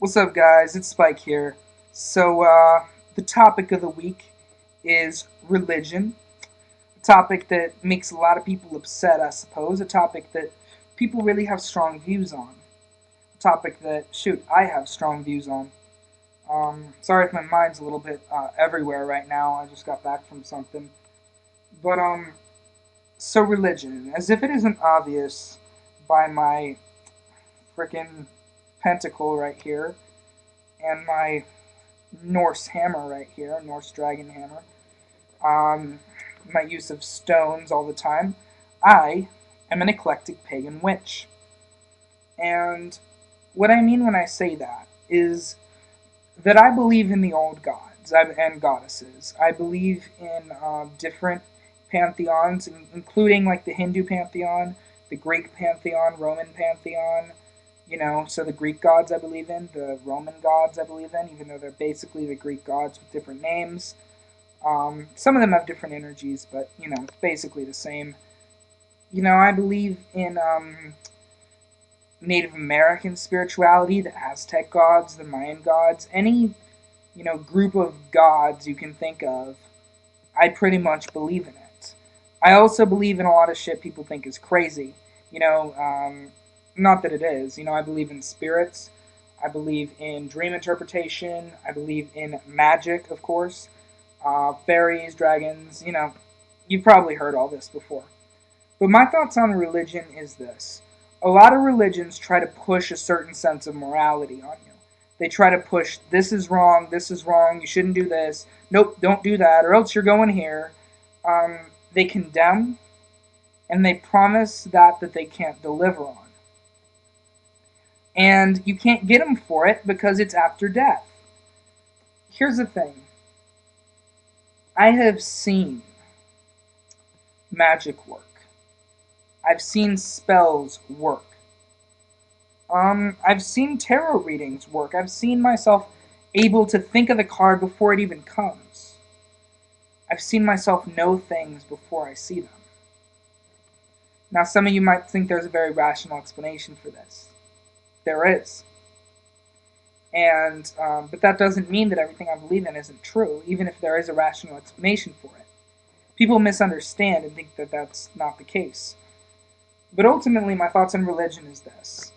What's up, guys? It's Spike here. The topic of the week is religion. A topic that makes a lot of people upset, I suppose. A topic that people really have strong views on. A topic that, shoot, I have strong views on. Sorry if my mind's a little bit everywhere right now. I just got back from something. But, religion. As if it isn't obvious by my frickin' pentacle right here and my Norse hammer right here, Norse dragon hammer. Um, my use of stones all the time. I am an eclectic pagan witch. And what I mean when I say that is that I believe in the old gods and goddesses. I believe in different pantheons, including like the Hindu pantheon, the Greek pantheon, Roman pantheon. So the Greek gods I believe in, the Roman gods I believe in, even though they're basically the Greek gods with different names. Some of them have different energies, but it's basically the same. I believe in Native American spirituality, the Aztec gods, the Mayan gods, any group of gods you can think of. I pretty much believe in it. I also believe in a lot of shit people think is crazy. You know, um, Not that it is. I believe in spirits. I believe in dream interpretation. I believe in magic, of course. Fairies, dragons. You've probably heard all this before. But my thoughts on religion is this. A lot of religions try to push a certain sense of morality on you. They try to push this is wrong, you shouldn't do this, nope, don't do that, or else you're going here. They condemn and they promise that they can't deliver on. And you can't get them for it because it's after death. Here's the thing. I have seen magic work. I've seen spells work. I've seen tarot readings work. I've seen myself able to think of the card before it even comes. I've seen myself know things before I see them. Now, some of you might think there's a very rational explanation for this. There is. But that doesn't mean that everything I believe in isn't true, even if there is a rational explanation for it. People misunderstand and think that that's not the case. But ultimately, my thoughts on religion is this.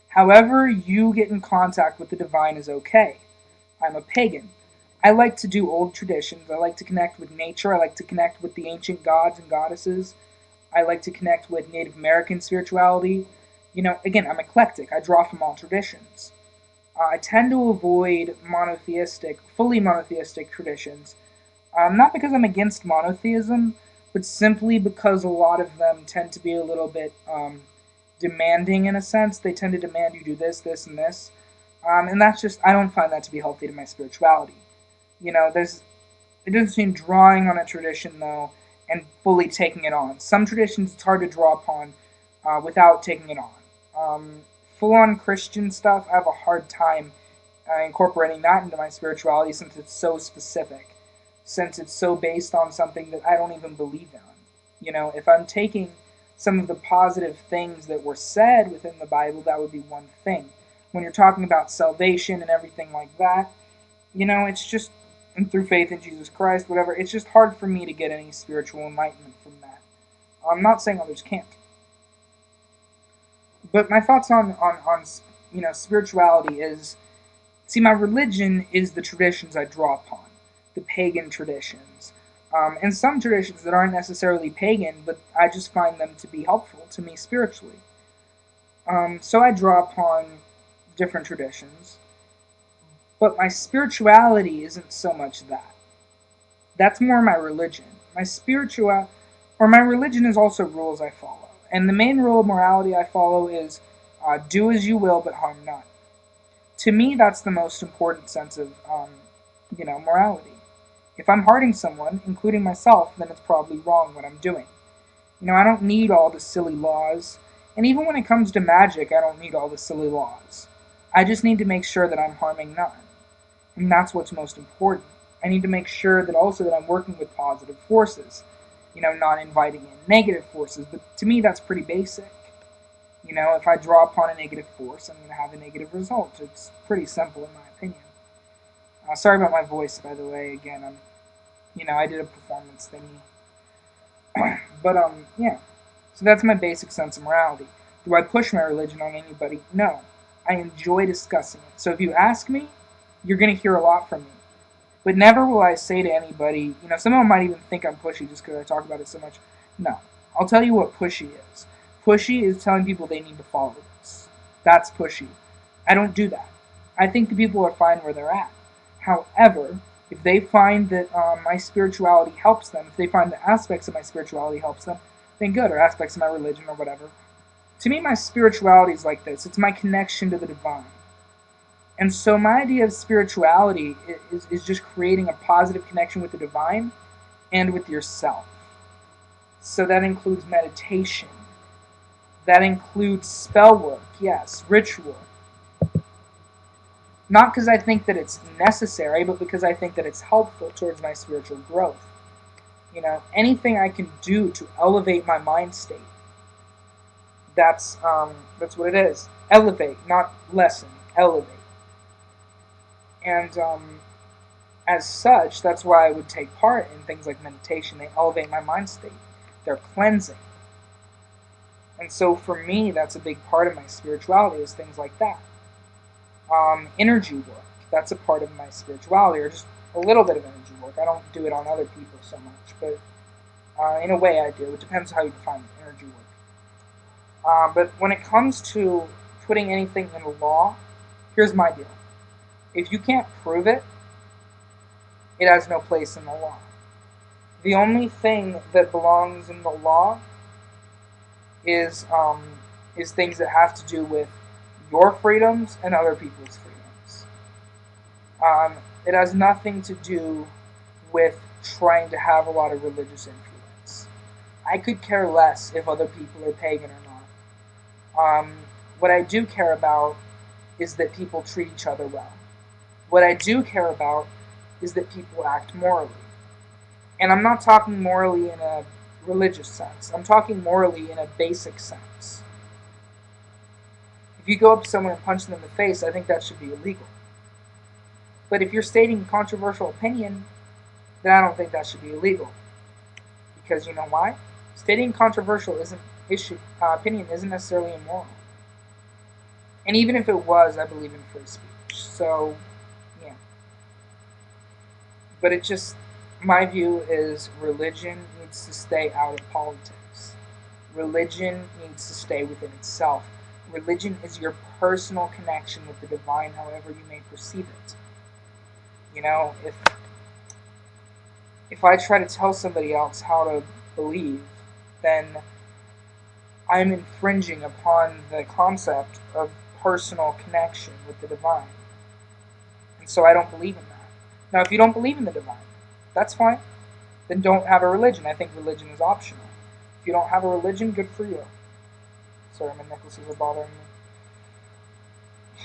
However you get in contact with the divine is okay. I'm a pagan. I like to do old traditions. I like to connect with nature. I like to connect with the ancient gods and goddesses. I like to connect with Native American spirituality. Again, I'm eclectic. I draw from all traditions. I tend to avoid fully monotheistic traditions. Not because I'm against monotheism, but simply because a lot of them tend to be a little bit demanding in a sense. They tend to demand you do this, this, and this. And that's just, I don't find that to be healthy to my spirituality. There's a difference between drawing on a tradition, though, and fully taking it on. Some traditions it's hard to draw upon without taking it on. Full on Christian stuff, I have a hard time incorporating that into my spirituality since it's so specific, since it's so based on something that I don't even believe in. If I'm taking some of the positive things that were said within the Bible, that would be one thing. When you're talking about salvation and everything like that, it's just, and through faith in Jesus Christ, whatever, it's just hard for me to get any spiritual enlightenment from that. I'm not saying others can't. But my thoughts on spirituality is, see, my religion is the traditions I draw upon, the pagan traditions, and some traditions that aren't necessarily pagan, but I just find them to be helpful to me spiritually. So I draw upon different traditions, but my spirituality isn't so much that. That's more my religion. My religion is also rules I follow, and the main rule of morality I follow is do as you will, but harm none. To me, that's the most important sense of morality. If I'm hurting someone, including myself, then it's probably wrong what I'm doing. I don't need all the silly laws, and even when it comes to magic, I don't need all the silly laws. I just need to make sure that I'm harming none, and that's what's most important. I need to make sure that also that I'm working with positive forces, not inviting in negative forces. But to me, that's pretty basic. You know, if I draw upon a negative force, I'm going to have a negative result. It's pretty simple in my opinion. Sorry about my voice, by the way. Again, I did a performance thingy. But, yeah. So that's my basic sense of morality. Do I push my religion on anybody? No. I enjoy discussing it. So if you ask me, you're going to hear a lot from me. But never will I say to anybody, someone might even think I'm pushy just because I talk about it so much. No. I'll tell you what pushy is. Pushy is telling people they need to follow this. That's pushy. I don't do that. I think the people are fine where they're at. However, if they find that my spirituality helps them, if they find the aspects of my spirituality helps them, then good, or aspects of my religion or whatever. To me, my spirituality is like this. It's my connection to the divine. And so my idea of spirituality is just creating a positive connection with the divine and with yourself. So that includes meditation. That includes spell work, yes, ritual. Not because I think that it's necessary, but because I think that it's helpful towards my spiritual growth. Anything I can do to elevate my mind state. That's what it is. Elevate, not lessen. Elevate. And as such, that's why I would take part in things like meditation. They elevate my mind state. They're cleansing. And so for me, that's a big part of my spirituality is things like that. Energy work. That's a part of my spirituality, or just a little bit of energy work. I don't do it on other people so much, but in a way I do. It depends how you define energy work. But when it comes to putting anything in law, here's my deal. If you can't prove it, it has no place in the law. The only thing that belongs in the law is things that have to do with your freedoms and other people's freedoms. It has nothing to do with trying to have a lot of religious influence. I could care less if other people are pagan or not. What I do care about is that people treat each other well. What I do care about is that people act morally. And I'm not talking morally in a religious sense. I'm talking morally in a basic sense. If you go up to someone and punch them in the face, I think that should be illegal. But if you're stating a controversial opinion, then I don't think that should be illegal. Because you know why? Stating controversial opinion isn't necessarily immoral. And even if it was, I believe in free speech. So, yeah. But my view is religion needs to stay out of politics. Religion needs to stay within itself. Religion is your personal connection with the divine, however you may perceive it. If I try to tell somebody else how to believe, then I'm infringing upon the concept of personal connection with the divine. And so I don't believe in that. Now, if you don't believe in the divine, that's fine. Then don't have a religion. I think religion is optional. If you don't have a religion, good for you. Sorry, my necklaces are bothering me.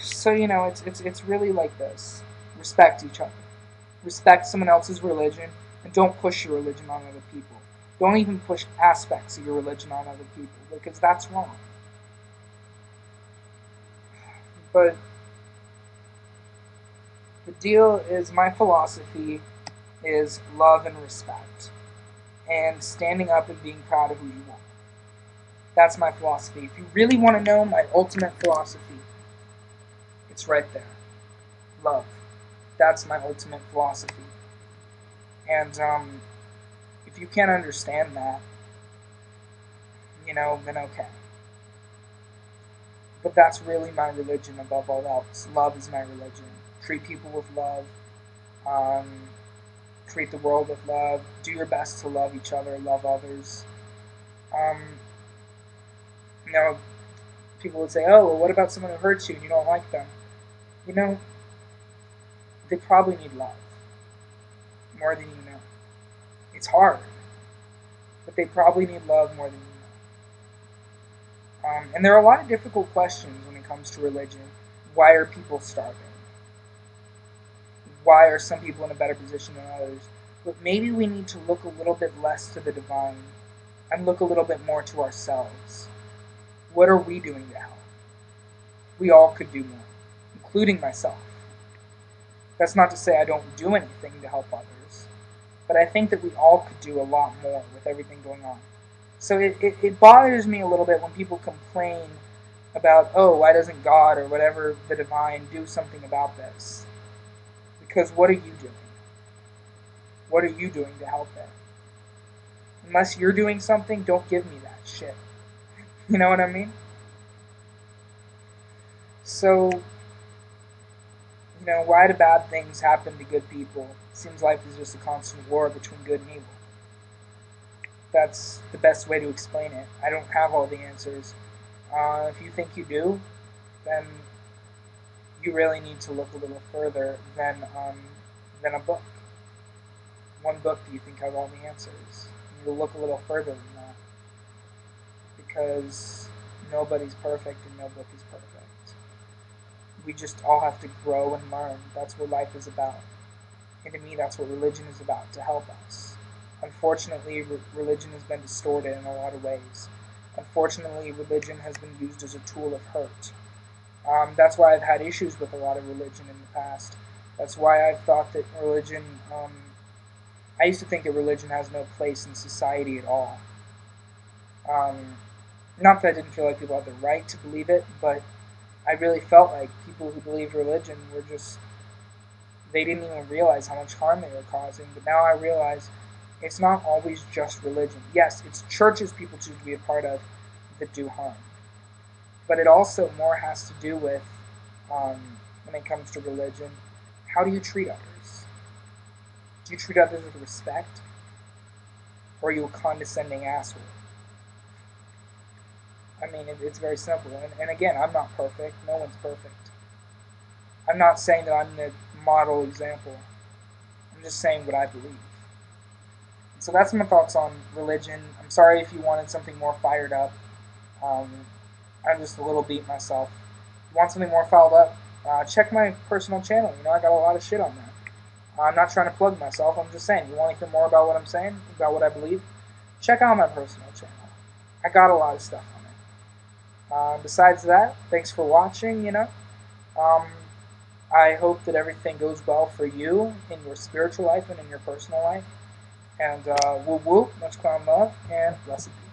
So, it's really like this. Respect each other. Respect someone else's religion, and don't push your religion on other people. Don't even push aspects of your religion on other people, because that's wrong. But the deal is, my philosophy is love and respect, and standing up and being proud of who you are. That's my philosophy. If you really want to know my ultimate philosophy, it's right there. Love. That's my ultimate philosophy. And if you can't understand that, then okay. But that's really my religion above all else. Love is my religion. Treat people with love. Treat the world with love. Do your best to love each other, love others. People would say, oh, well, what about someone who hurts you and you don't like them? They probably need love more than you know. It's hard, but they probably need love more than you know. And there are a lot of difficult questions when it comes to religion. Why are people starving? Why are some people in a better position than others? But maybe we need to look a little bit less to the divine and look a little bit more to ourselves. What are we doing to help? We all could do more, including myself. That's not to say I don't do anything to help others, but I think that we all could do a lot more with everything going on. So it bothers me a little bit when people complain about, oh, why doesn't God or whatever, the divine, do something about this? Because what are you doing? What are you doing to help it? Unless you're doing something, don't give me that shit. You know what I mean? So, why do bad things happen to good people? It seems life is just a constant war between good and evil. That's the best way to explain it. I don't have all the answers. If you think you do, then you really need to look a little further than a book. One book do you think has all the answers? You need to look a little further than that, because nobody's perfect and no book is perfect. We just all have to grow and learn. That's what life is about. And to me, that's what religion is about, to help us. Unfortunately, religion has been distorted in a lot of ways. Unfortunately, religion has been used as a tool of hurt. That's why I've had issues with a lot of religion in the past. That's why I've thought that religion, I used to think that religion has no place in society at all. Um, Not that I didn't feel like people had the right to believe it, but I really felt like people who believed religion were just, they didn't even realize how much harm they were causing. But now I realize it's not always just religion. Yes, it's churches people choose to be a part of that do harm. But it also more has to do with, when it comes to religion, how do you treat others? Do you treat others with respect? Or are you a condescending asshole? I mean, it's very simple. And again, I'm not perfect. No one's perfect. I'm not saying that I'm the model example. I'm just saying what I believe. So that's my thoughts on religion. I'm sorry if you wanted something more fired up. Um, I'm just a little beat myself. If you want something more fired up, check my personal channel. I got a lot of shit on there. I'm not trying to plug myself. I'm just saying, you want to hear more about what I'm saying, about what I believe? Check out my personal channel. I got a lot of stuff on it. Besides that, thanks for watching. Um, I hope that everything goes well for you in your spiritual life and in your personal life. And woo woo, much crown love, and blessed be.